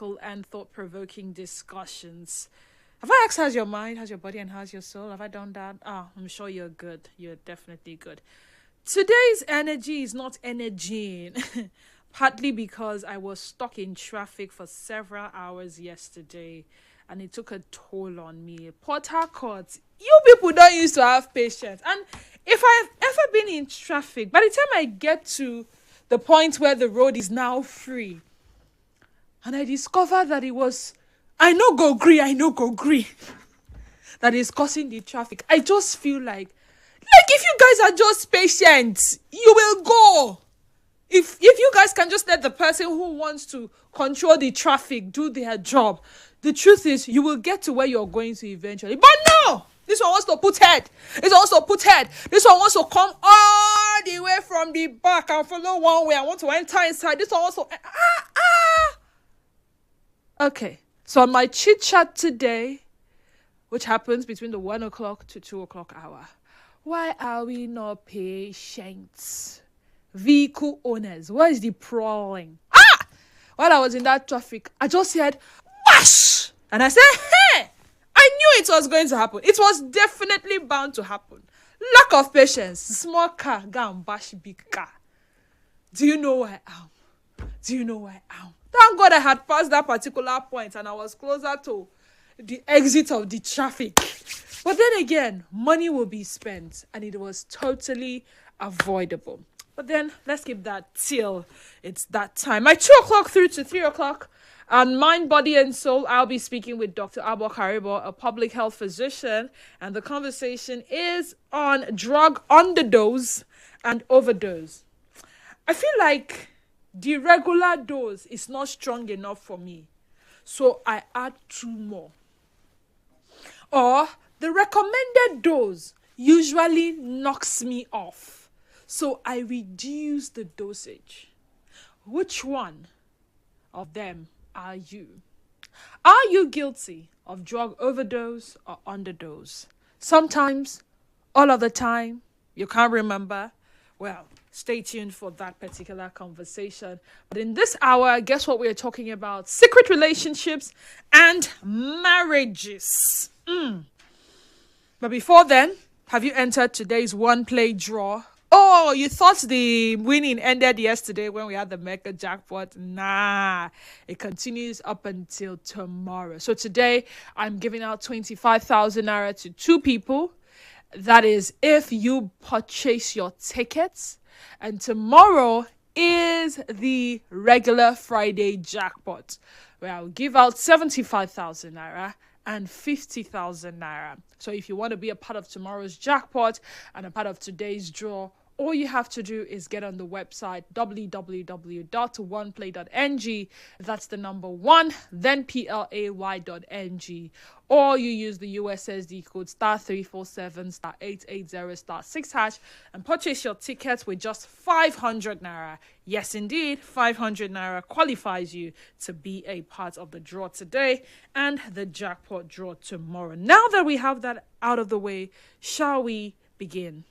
philosophical and thought-provoking discussions. Have I asked how's your mind, how's your body, and how's your soul? Have I done that? I'm sure you're good. You're definitely good. Today's energy is not energying, partly because I was stuck in traffic for several hours yesterday and it took a toll on me. Port Harcourt, you people don't used to have patience. And if I've ever been in traffic, by the time I get to the point where the road is now free, and I discovered that it was, I no go gree, that is causing the traffic. I just feel like if you guys are just patient, you will go. If you guys can just let the person who wants to control the traffic do their job, the truth is you will get to where you're going to eventually. But no! This one wants to put head. This one wants to put head. This one wants to come all the way from the back and follow one way. I want to enter inside. This one wants to... Okay. So on my chit chat today, which happens between the 1 o'clock to 2 o'clock hour, why are we not patient? Vehicle owners, what is the problem? While I was in that traffic, I just heard, whoosh! And I said, hey! I knew it was going to happen. It was definitely bound to happen. Lack of patience. Small car, go and bash big car. Do you know where I am? Do you know where I am? Thank God I had passed that particular point and I was closer to the exit of the traffic. But then again, money will be spent and it was totally avoidable. But then let's keep that till it's that time. My 2 o'clock through to 3 o'clock, and Mind, Body and Soul, I'll be speaking with Dr. Abo Karibo, a public health physician. And the conversation is on drug underdose and overdose. I feel like the regular dose is not strong enough for me. So I add 2 more. Or the recommended dose usually knocks me off. So I reduce the dosage. Which one of them are you? Are you guilty of drug overdose or underdose? Sometimes, all of the time, you can't remember. Well, stay tuned for that particular conversation. But in this hour, guess what we're talking about? Secret relationships and marriages. But before then, have you entered today's one play draw? Oh, you thought the winning ended yesterday when we had the mega jackpot? Nah, it continues up until tomorrow. So today, I'm giving out 25,000 naira to 2 people. That is if you purchase your tickets. And tomorrow is the regular Friday jackpot, where I'll give out 75,000 naira and 50,000 naira. So if you want to be a part of tomorrow's jackpot and a part of today's draw, all you have to do is get on the website www.oneplay.ng. That's the number 1, then play.ng. Or you use the USSD code *347 *880 *6# and purchase your tickets with just 500 naira. Yes, indeed, 500 naira qualifies you to be a part of the draw today and the jackpot draw tomorrow. Now that we have that out of the way, shall we begin?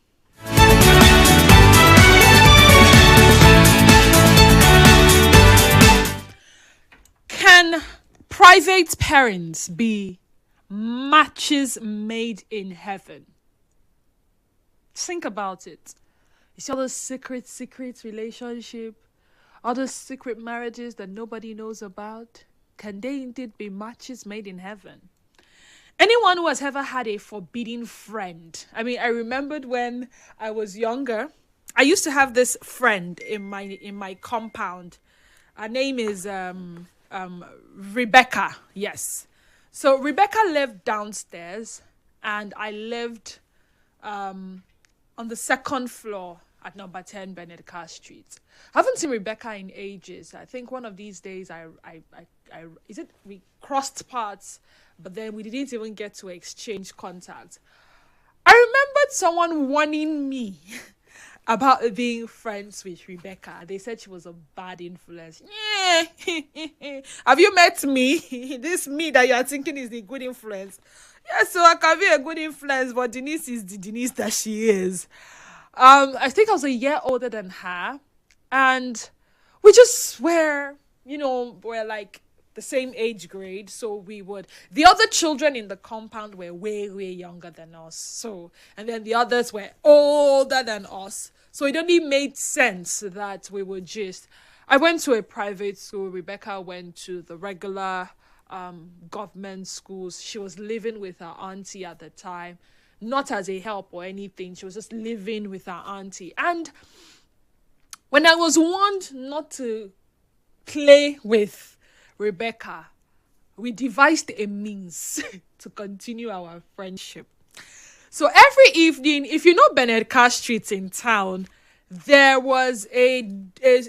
Can private parents be matches made in heaven? Think about it. You see all those secret relationship, all those secret marriages that nobody knows about? Can they indeed be matches made in heaven? Anyone who has ever had a forbidden friend. I mean, I remembered when I was younger, I used to have this friend in my compound. Her name is Rebecca. Yes. So Rebecca lived downstairs and I lived on the 2nd floor at number 10 Benedict Street. I haven't seen Rebecca in ages. I think one of these days we crossed paths, but then we didn't even get to exchange contact. I remembered someone warning me about being friends with Rebecca. They said she was a bad influence. Yeah. Have you met me? This me that you are thinking is the good influence. Yeah, so I can be a good influence, but Denise is the Denise that she is. I think I was a year older than her. And we just we're like the same age grade, so the other children in the compound were way, way younger than us. So, and then the others were older than us. So it only made sense that we would just, I went to a private school. Rebecca went to the regular government schools. She was living with her auntie at the time, not as a help or anything. She was just living with her auntie. And when I was warned not to play with Rebecca, we devised a means to continue our friendship. So every evening, if you know Bernard Carr Street in town, there was a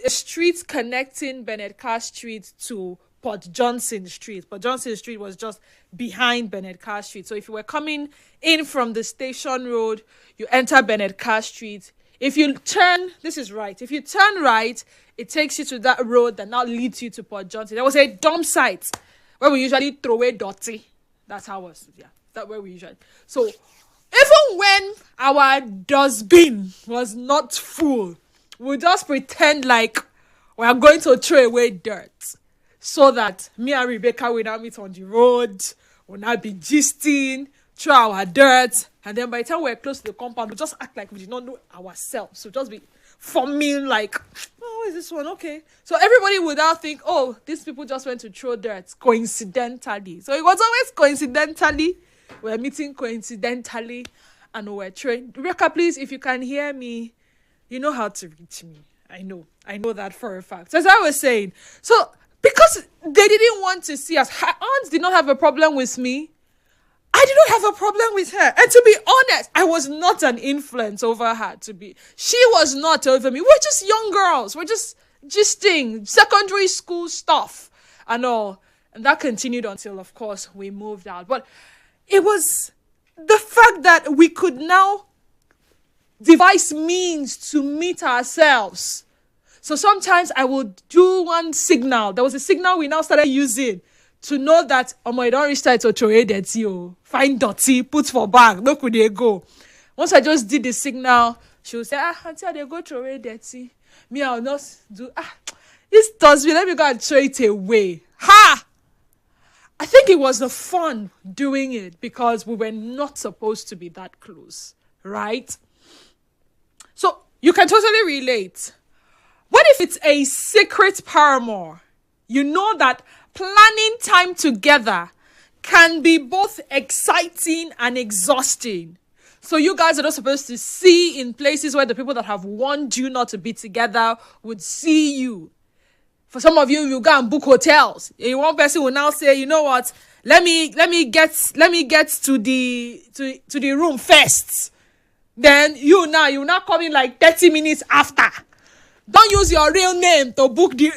street connecting Bernard Carr Street to Port Johnson Street. Port Johnson Street was just behind Bernard Carr Street. So if you were coming in from the station road, you enter Bernard Carr Street. If you turn, this is right. If you turn right, it takes you to that road that now leads you to Port Johnson. There was a dump site where we usually throw away dirty. That's how it was. Yeah, that's where we usually. So even when our dustbin was not full, we just pretend like we are going to throw away dirt, so that me and Rebecca will now meet on the road, will not be gisting, throw our dirt, and then by the time we're close to the compound, we just act like we did not know ourselves. So just be forming like, oh, is this one? Okay. So everybody would now think, oh, these people just went to throw dirt coincidentally. So it was always coincidentally. We're meeting coincidentally, and we're throwing. Rebecca, please, if you can hear me, you know how to reach me. I know that for a fact. So as I was saying, so because they didn't want to see us, her aunts did not have a problem with me. I did not have a problem with her. And to be honest, I was not an influence over her. She was not over me. We're just young girls. We're just gisting, secondary school stuff and all. And that continued until, of course, we moved out. But it was the fact that we could now devise means to meet ourselves. So sometimes I would do one signal. There was a signal we now started using to know that, oh my, don't reach to throw it dirty, find dirty, put for bag, no could they go. Once I just did the signal, she would say, until they go throw it dirty. Me, I'll not do, this dustbin, let me go and throw it away. Ha! I think it was the fun doing it because we were not supposed to be that close, right? So you can totally relate. What if it's a secret paramour? You know that planning time together can be both exciting and exhausting. So you guys are not supposed to see in places where the people that have warned you not to be together would see you. For some of you, you go and book hotels. One person will now say, you know what? Let me get to the room first. Then you now come in like 30 minutes after. Don't use your real name to book the.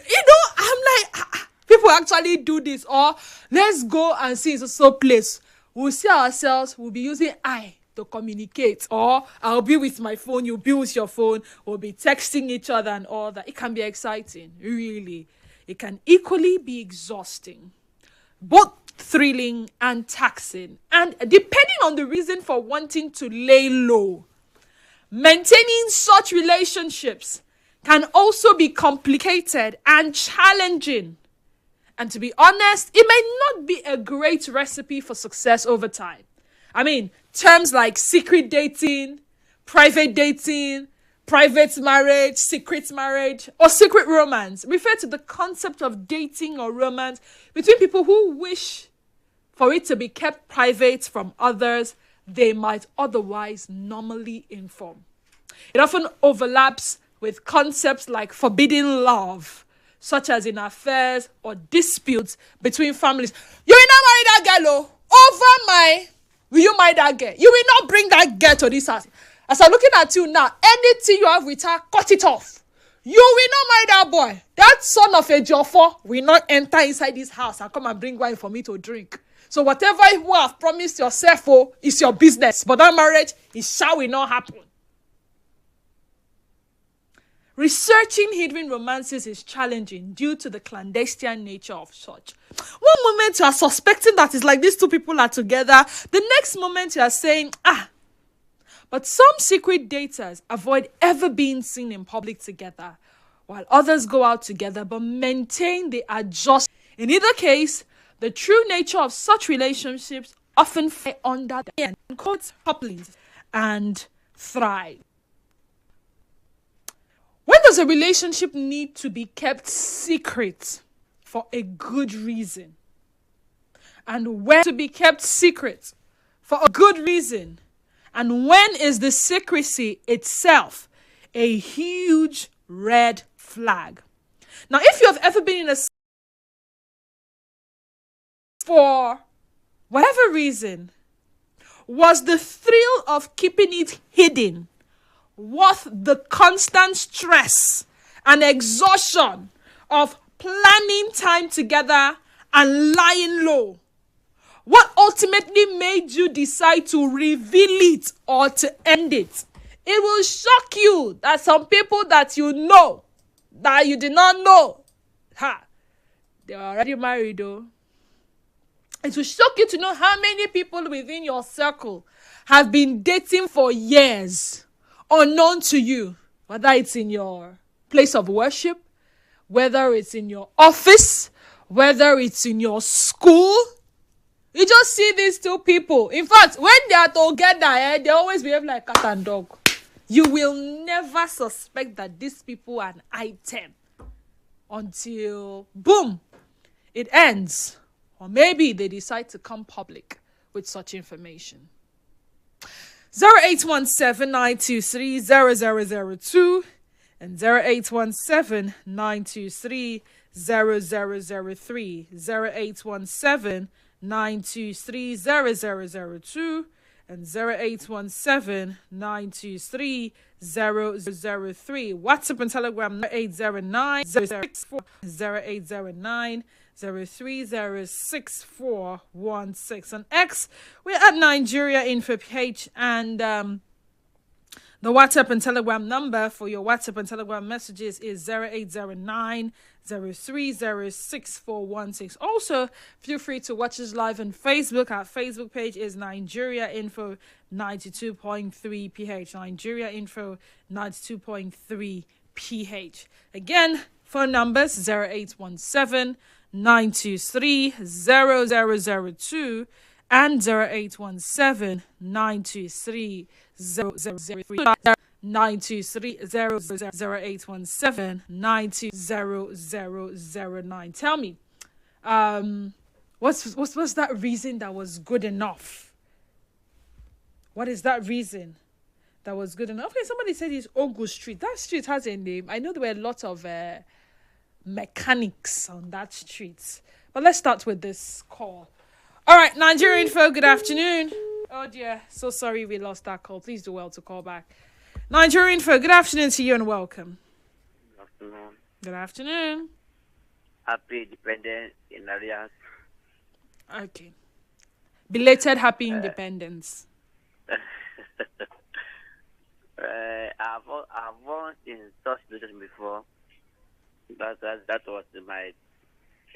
I'm like, people actually do this. Or let's go and see so place. We'll see ourselves. We'll be using I to communicate. Or I'll be with my phone. You'll be with your phone. We'll be texting each other and all that. It can be exciting, really. It can equally be exhausting. Both thrilling and taxing. And depending on the reason for wanting to lay low, maintaining such relationships can also be complicated and challenging. And to be honest, it may not be a great recipe for success over time. I mean, terms like secret dating, private marriage, secret marriage, or secret romance refer to the concept of dating or romance between people who wish for it to be kept private from others they might otherwise normally inform. It often overlaps with concepts like forbidden love, such as in affairs or disputes between families. You will not marry that girl, will you marry that girl? You will not bring that girl to this house. As I'm looking at you now, anything you have with her, cut it off. You will not marry that boy. That son of a Joffo will not enter inside this house and come and bring wine for me to drink. So whatever you have promised yourself is your business. But that marriage, will not happen. Researching hidden romances is challenging due to the clandestine nature of such. One moment you are suspecting that it's like these two people are together. The next moment you are saying, But some secret daters avoid ever being seen in public together, while others go out together but maintain they are just In either case, the true nature of such relationships often fall under the couplings and thrive. When does a relationship need to be kept secret for a good reason? And when to be kept secret for a good reason? And when is the secrecy itself a huge red flag? Now, if you have ever been in a for whatever reason, was the thrill of keeping it hidden worth the constant stress and exhaustion of planning time together and lying low? What ultimately made you decide to reveal it or to end it? It will shock you that some people that you know, that you did not know, they are already married though. It will shock you to know how many people within your circle have been dating for years, unknown to you, whether it's in your place of worship, whether it's in your office, whether it's in your school. You just see these two people. In fact, when they are together, they always behave like cat and dog. You will never suspect that these people are an item until, boom, it ends. Or maybe they decide to come public with such information. 0817-923-0002 and 0817-923-0003. 0817-923-0002 and 0817-923-0003. WhatsApp and Telegram 0809 0809 0306416. On X, we're at Nigeria Info page, and the WhatsApp and Telegram number for your WhatsApp and Telegram messages is 0809 0306416. Also, feel free to watch us live on Facebook. Our Facebook page is Nigeria Info 92.3 PH. Nigeria Info 92.3 PH. Again, phone numbers 0817 923 0002 and 0817 923 0003. 923 0817 9200009. Tell me, what's that reason that was good enough? What is that reason that was good enough? Okay, somebody said it's Ogu Street. That street has a name. I know there were a lot of mechanics on that street. But let's start with this call. All right, Nigerian Info, good afternoon. Oh dear, so sorry we lost that call. Please do well to call back. Nigerian Info, good afternoon to you and welcome. Good afternoon. Good afternoon. Happy Independence in Alliance. Okay. Belated happy independence. I've won in such situation before. That was in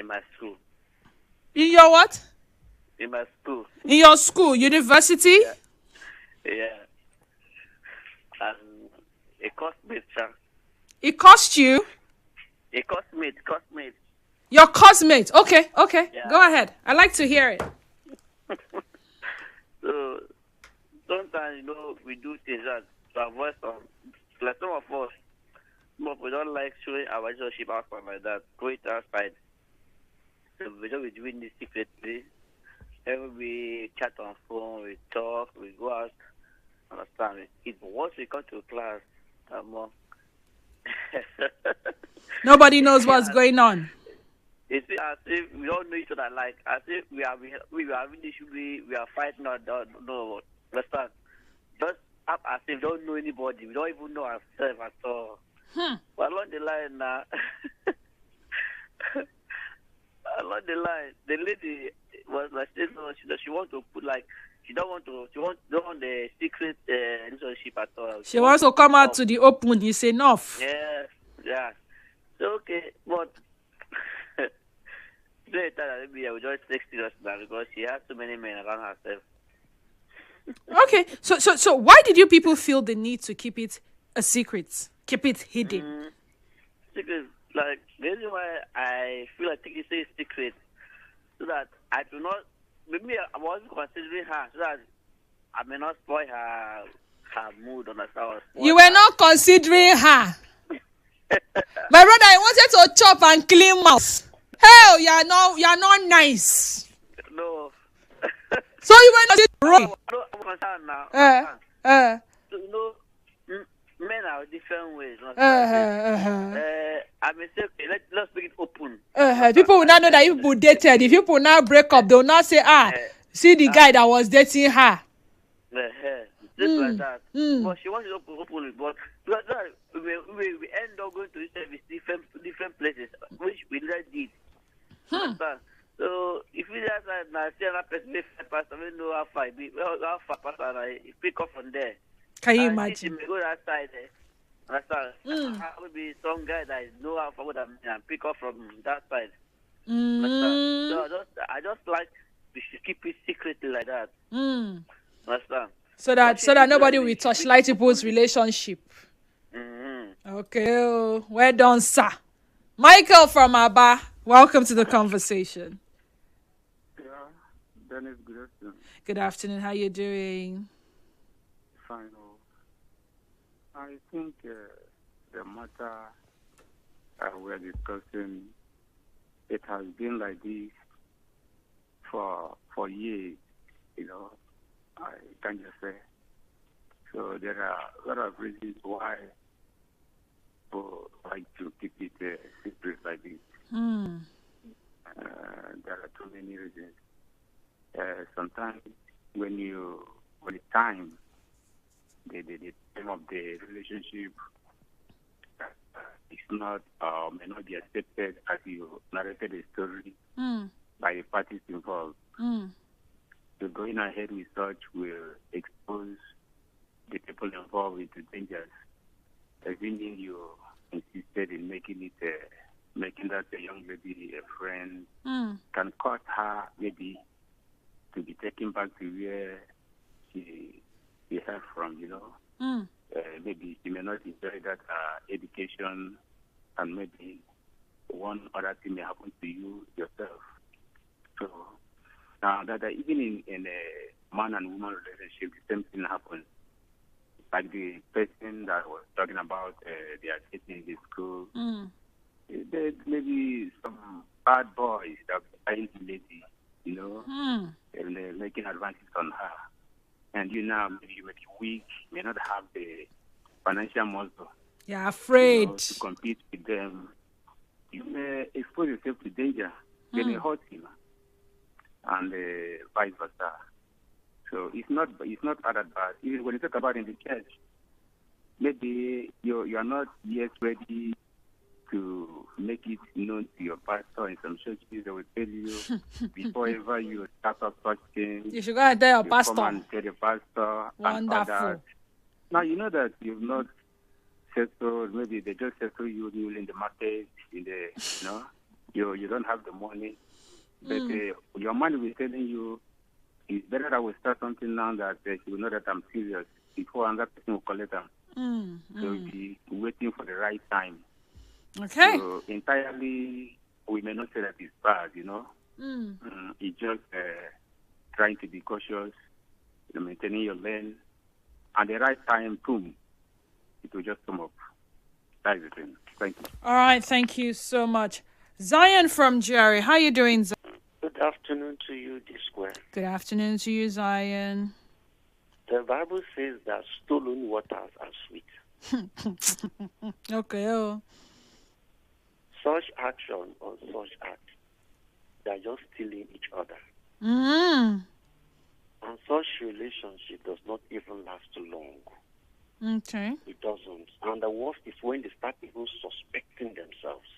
my school. In your what? In my school. In your school, university? Yeah. And it cost me. It cost you? It cost me. Your cosmate. Okay. Yeah. Go ahead. I like to hear it. So sometimes we do things that to avoid some. Like some of us, we don't like showing our relationship outside like that. Go it outside. So we don't be doing this secretly. Every we chat on phone, we talk, we go out. Understand it? Once we come to class, Nobody knows what's going on. It's as if we don't know each other. Like as if we are fighting or no. Understand? Just as if we don't know anybody. We don't even know ourselves at all. But along the line now, the lady was like, she wants to put like, she don't want the secret relationship at all. She wants to come out to the open. It's enough. Yeah. So okay, but maybe I will just take serious now because she has too many men around herself. Okay, so why did you people feel the need to keep it a secret? Keep it hidden? Secret, like the reason why I feel like taking say secret so that I do not. Maybe I was considering her so that I may not spoil her mood on the You were not considering her. My brother, I wanted to chop and clean mouth. Hell, you are not nice. No. So you were not wrong. I'm concerned now. So, men are different ways. I may say, okay, let's make it open. People will not know that if people dated. If people now break up, they will not say, see the guy that was dating her. Just like that. But she wants to open it. But we end up going to different places, which we never did. So if we just now see another person, we know how far person I pick up from there. Can you imagine? She may go that side. Maybe some guy that know how far that and pick up from that side. So I just like we should keep it secretly like that. Understand? So that nobody will touch light people's relationship. Okay, well done, sir. Michael from Aba, welcome to the conversation. Yeah, Dennis, good afternoon. Good afternoon. How you doing? Fine. I think the matter we're discussing, it has been like this for years. I can just say. So there are a lot of reasons why people like to keep it secret like this. There are too many reasons. Sometimes when the time of the relationship is not may not be accepted as you narrated the story by the parties involved. So going ahead with such will expose the people involved into dangers. Assuming you insisted in making that a young lady a friend can cause her maybe to be taken back to where she heard from, maybe she may not enjoy that education, and maybe one other thing may happen to you yourself. So now that even in a man and woman relationship, the same thing happens. Like the person that was talking about, they are dating in the school. There may be some bad boys that are trying to lady, and they're making advances on her. And you now maybe you may be weak, may not have the financial muscle. You're afraid to compete with them. You may expose yourself to danger, they may hurt you, and vice versa. So it's not that bad. Even when you talk about in the church, maybe you are not yet ready to make it known to your pastor. In some churches, they will tell you before ever you start up such things, you should go and tell your pastor. Come and tell the pastor. Wonderful. And others. Now you know that you've not settled. Maybe they just settle you in the market. You don't have the money, but your money will telling you it's better that we start something now that you will know that I'm serious before another person will collect them. So we'll be waiting for the right time. Okay. So entirely, we may not say that it's bad, It's just trying to be cautious, maintaining your lane. At the right time, boom, it will just come up. That's the thing. Thank you. All right, thank you so much. Zion from Jerry, how you doing, Zion? Good afternoon to you, D-Square. Good afternoon to you, Zion. The Bible says that stolen waters are sweet. Okay. Such action or such act, they are just stealing each other. And such relationship does not even last too long. Okay. It doesn't. And the worst is when they start even suspecting themselves.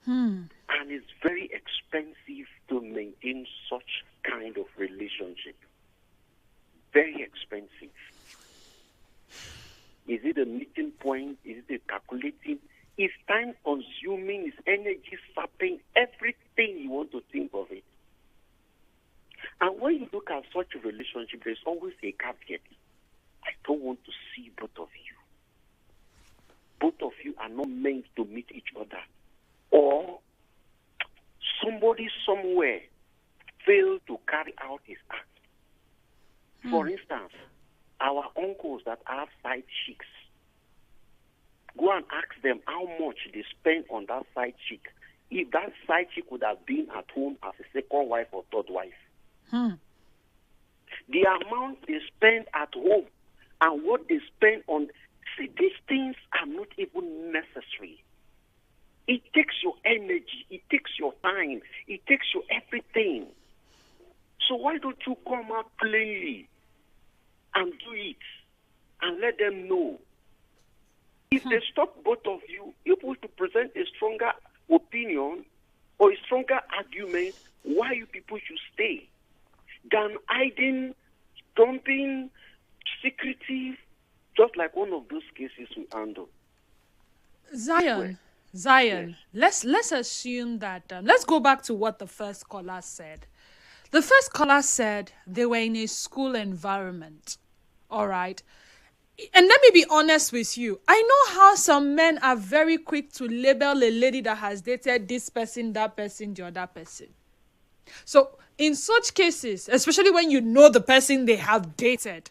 And it's very expensive to maintain such kind of relationship. Very expensive. Is it a meeting point? Is it a calculating? It's time consuming, it's energy sapping, everything you want to think of it. And when you look at such a relationship, there's always a caveat. I don't want to see both of you. both of you are not meant to meet each other, or somebody somewhere failed to carry out his act. For instance, our uncles that have side chicks, go and ask them how much they spend on that side chick. If that side chick would have been at home as a second wife or third wife. The amount they spend at home and what they spend on, see, these things are not even necessary. It takes your energy, it takes your time, it takes your everything. So why don't you come out plainly and do it and let them know? If they stop both of you, you're supposed to present a stronger opinion or a stronger argument why you people should stay than hiding, dumping, secretive, just like one of those cases we handle. Zion, yes. Let's assume that, let's go back to what the first caller said. The first caller said they were in a school environment, all right? And let me be honest with you. I know how some men are very quick to label a lady that has dated this person, that person, the other person. So in such cases, especially when you know the person they have dated,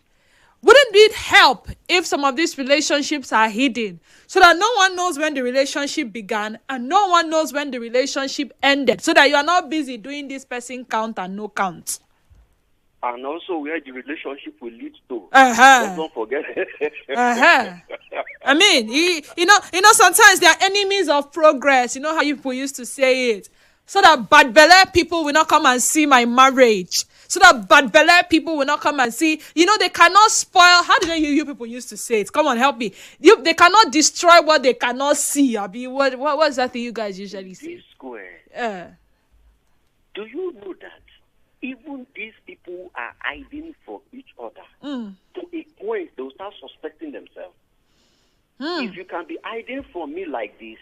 wouldn't it help if some of these relationships are hidden so that no one knows when the relationship began and no one knows when the relationship ended, so that you are not busy doing this person count and no count? And also where the relationship will lead to. Don't forget. I mean, you know, sometimes they are enemies of progress. You know how people used to say it. So that bad belly people will not come and see my marriage. So that bad belly people will not come and see. You know, they cannot spoil. How did you people used to say it? Come on, help me. They cannot destroy what they cannot see. Abi, what's that thing you guys usually say? Square. Do you know that even these people are hiding from each other to a point they will start suspecting themselves? If you can be hiding from me like this,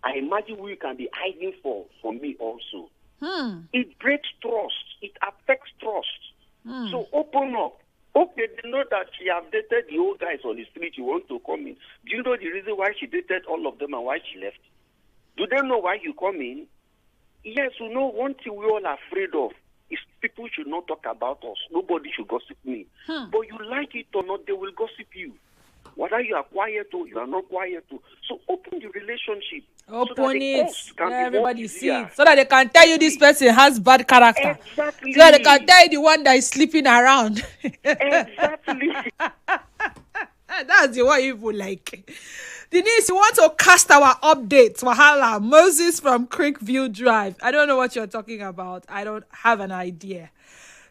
I imagine you can be hiding for me also. It breaks trust. It affects trust. So open up. Okay, they know that she have dated the old guys on the street. You want to come in. Do you know the reason why she dated all of them and why she left? Do they know why you come in? Yes, you know, one thing we all are afraid of is people should not talk about us. Nobody should gossip me. But you like it or not, they will gossip you. Whether you are quiet or you are not quiet or. So open the relationship. Open it. Let everybody see it. So that they can tell you this person has bad character. Exactly. So that they can tell you the one that is sleeping around. Exactly. That's the one you would like. Denise, you want to cast our updates? Wahala. Moses from Creekview Drive. I don't know what you're talking about. I don't have an idea.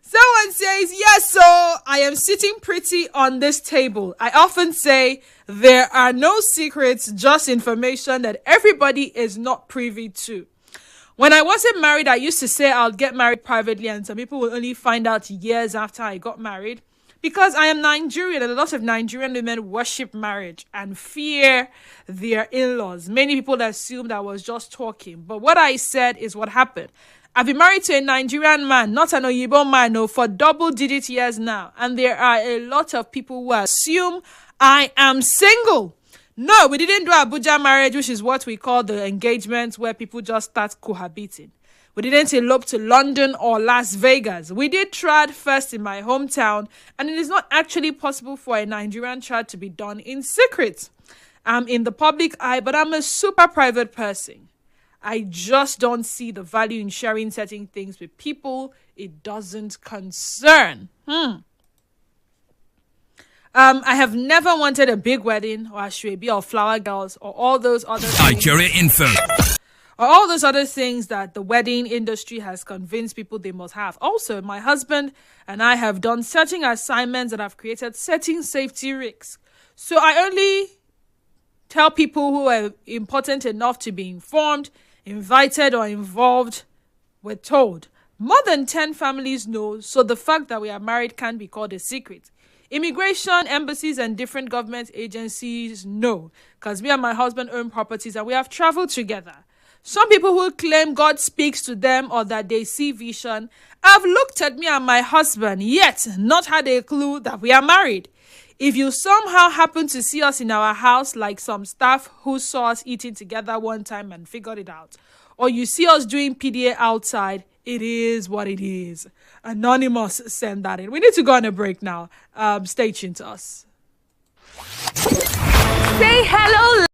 Someone says, yes, so I am sitting pretty on this table. I often say there are no secrets, just information that everybody is not privy to. When I wasn't married, I used to say I'll get married privately, and some people will only find out years after I got married. Because I am Nigerian, and a lot of Nigerian women worship marriage and fear their in-laws. Many people assumed I was just talking, but what I said is what happened. I've been married to a Nigerian man, not an Oyibo man, no, for double-digit years now. And there are a lot of people who assume I am single. No, we didn't do Abuja marriage, which is what we call the engagement where people just start cohabiting. We didn't elope to London or Las Vegas. We did trad first in my hometown, and it is not actually possible for a Nigerian trad to be done in secret. I'm in the public eye, but I'm a super private person. I just don't see the value in sharing certain things with people it doesn't concern. I have never wanted a big wedding or ashwebi or flower girls or all those other things. Accurate info. Or all those other things that the wedding industry has convinced people they must have. Also, my husband and I have done certain assignments that have created certain safety risks. So I only tell people who are important enough to be informed, invited or involved, we're told. More than 10 families know, so the fact that we are married can't be called a secret. Immigration, embassies, and different government agencies know, because me and my husband own properties and we have traveled together. Some people who claim God speaks to them or that they see vision have looked at me and my husband, yet not had a clue that we are married. If you somehow happen to see us in our house, like some staff who saw us eating together one time and figured it out, or you see us doing PDA outside, it is what it is. Anonymous sent that in. We need to go on a break now. Stay tuned to us. Say hello.